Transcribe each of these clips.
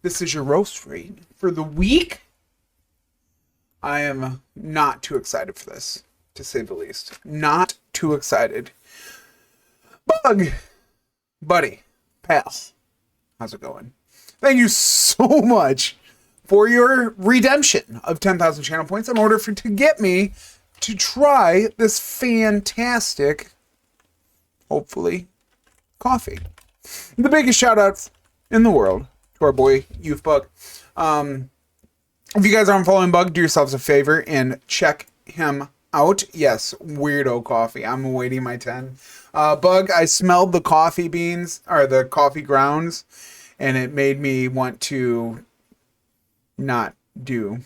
This is your roast rate for the week. I am not too excited for this, to say the least. Not too excited. Bugg, buddy, pal, how's it going? Thank you so much for your redemption of 10,000 channel points in order to get me to try this fantastic, hopefully, coffee. The biggest shout outs in the world to our boy Euphbugg. If you guys aren't following Bugg, do yourselves a favor and check him out. Yes, Weirdo Coffee. I'm awaiting my 10. Bugg, I smelled the coffee beans, or the coffee grounds, and it made me want to not do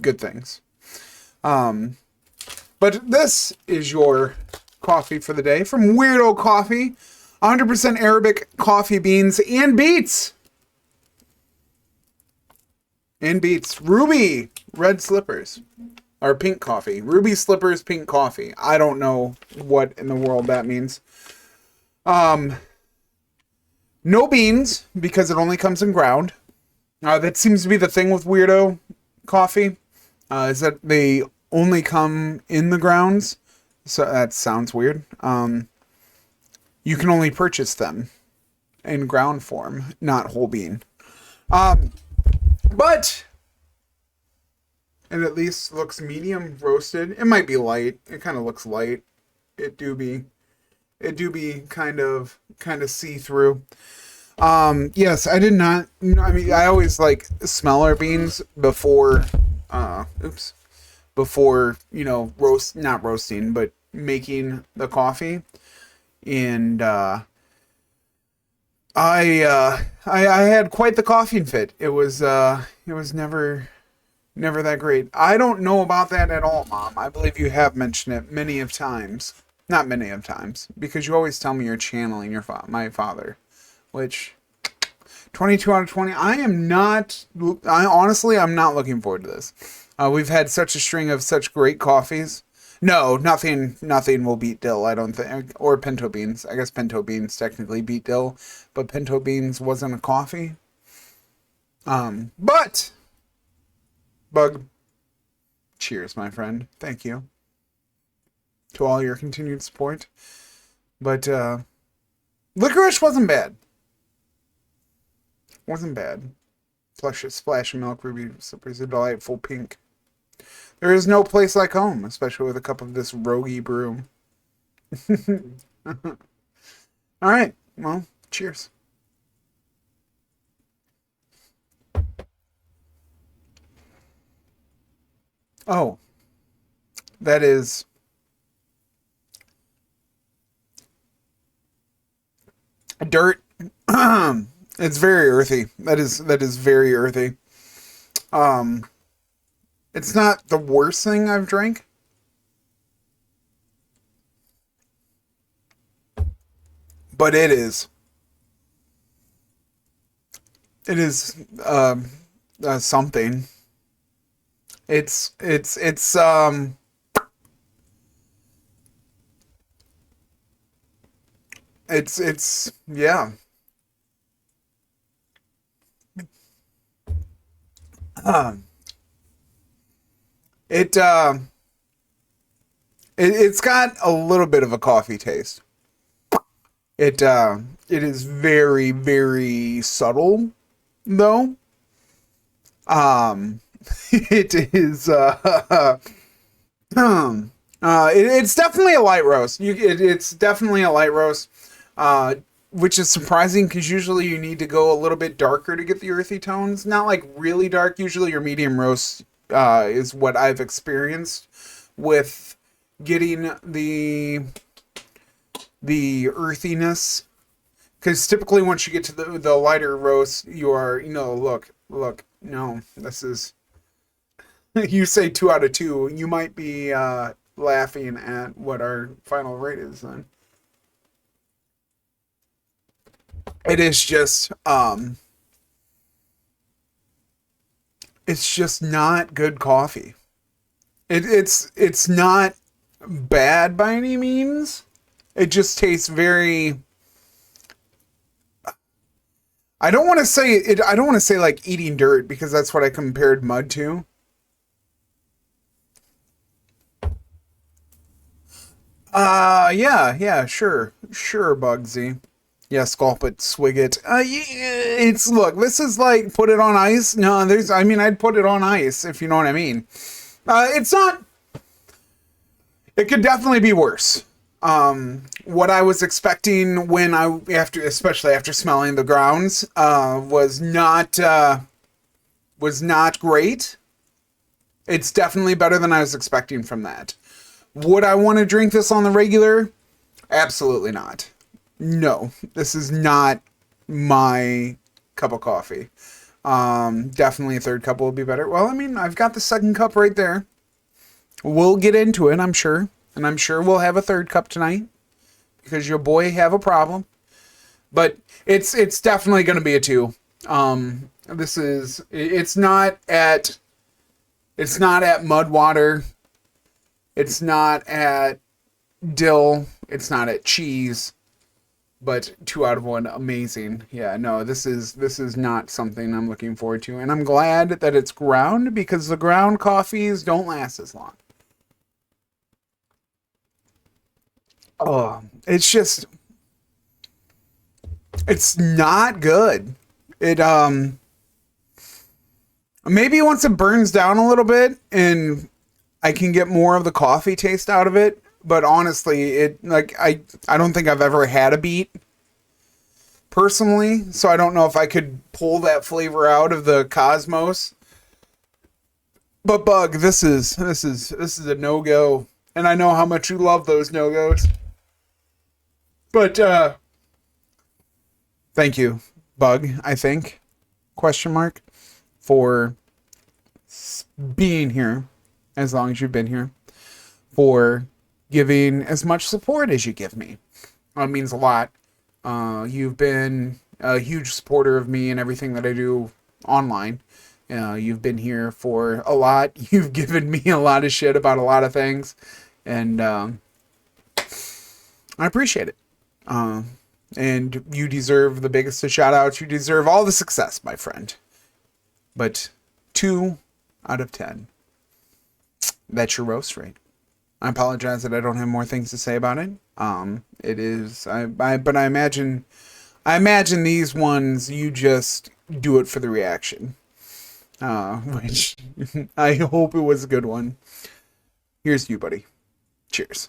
good things. But this is your coffee for the day from Weirdo Coffee. 100% Arabic coffee beans and beets. And beets. Ruby red slippers. Or pink coffee. Ruby slippers, pink coffee. I don't know what in the world that means. No beans, because it only comes in ground. That seems to be the thing with Weirdo Coffee. Is that they only come in the grounds. So that sounds weird. You can only purchase them in ground form, not whole bean. But it at least looks medium roasted. It might be light. It kind of looks light. It do be kind of see-through. Yes, I did not, I mean, I always like smell our beans before, before, not roasting, but making the coffee. And, I had quite the coughing fit. It was never that great. I don't know about that at all, Mom. I believe you have mentioned it many of times. Not many of times, because you always tell me you're channeling my father, which 22 out of 20. I'm not looking forward to this. We've had such a string of such great coffees. No, nothing will beat dill, I don't think, or pinto beans. I guess pinto beans technically beat dill, but pinto beans wasn't a coffee. But Bugg, cheers, my friend. Thank you to all your continued support. But licorice wasn't bad. Wasn't bad. Splash of milk, ruby slippers, a delightful pink. There is no place like home, especially with a cup of this roguey brew. All right. Well, cheers. Oh, that is dirt. It's very earthy. That is very earthy. It's not the worst thing I've drank. But it is. It is something. It's yeah. It's got a little bit of a coffee taste. It is very, very subtle, though. It is it's definitely a light roast. It's definitely a light roast, which is surprising because usually you need to go a little bit darker to get the earthy tones. Not like really dark. Usually your medium roast is what I've experienced with getting the earthiness. Because typically once you get to the lighter roast, you are, look, no, this is, you say 2 out of 2, you might be laughing at what our final rate is then. It is just, it's just not good coffee. It's not bad by any means. It just tastes very, I don't want to say it. I don't want to say like eating dirt because that's what I compared mud to. Yeah, sure, Bugsy. Yeah, sculpt it, swig it. It's look. This is like put it on ice. No, there's. I mean, I'd put it on ice if you know what I mean. It's not. It could definitely be worse. What I was expecting when especially after smelling the grounds, was not great. It's definitely better than I was expecting from that. Would I want to drink this on the regular? Absolutely not. No, this is not my cup of coffee. Definitely a third cup will be better. Well, I mean, I've got the second cup right there. We'll get into it, I'm sure. And I'm sure we'll have a third cup tonight because your boy have a problem. But it's definitely going to be a 2. It's not at mud water. It's not at dill. It's not at cheese. But 2 out of 1, amazing. Yeah, no, this is not something I'm looking forward to. And I'm glad that it's ground because the ground coffees don't last as long. Oh, it's not good. It, maybe once it burns down a little bit and I can get more of the coffee taste out of it. But honestly, I don't think I've ever had a beet personally, so I don't know if I could pull that flavor out of the Cosmos. But Bugg, this is a no-go. And I know how much you love those no-goes. But thank you, Bugg, I think, question mark, for being here as long as you've been here, for giving as much support as you give me. It means a lot. You've been a huge supporter of me and everything that I do online. You've been here for a lot. You've given me a lot of shit about a lot of things. And I appreciate it. And you deserve the biggest of shout outs. You deserve all the success, my friend. But 2 out of 10. That's your roast rate. I apologize that I don't have more things to say about it. It is, but I imagine these ones, you just do it for the reaction. Which I hope it was a good one. Here's to you, buddy. Cheers.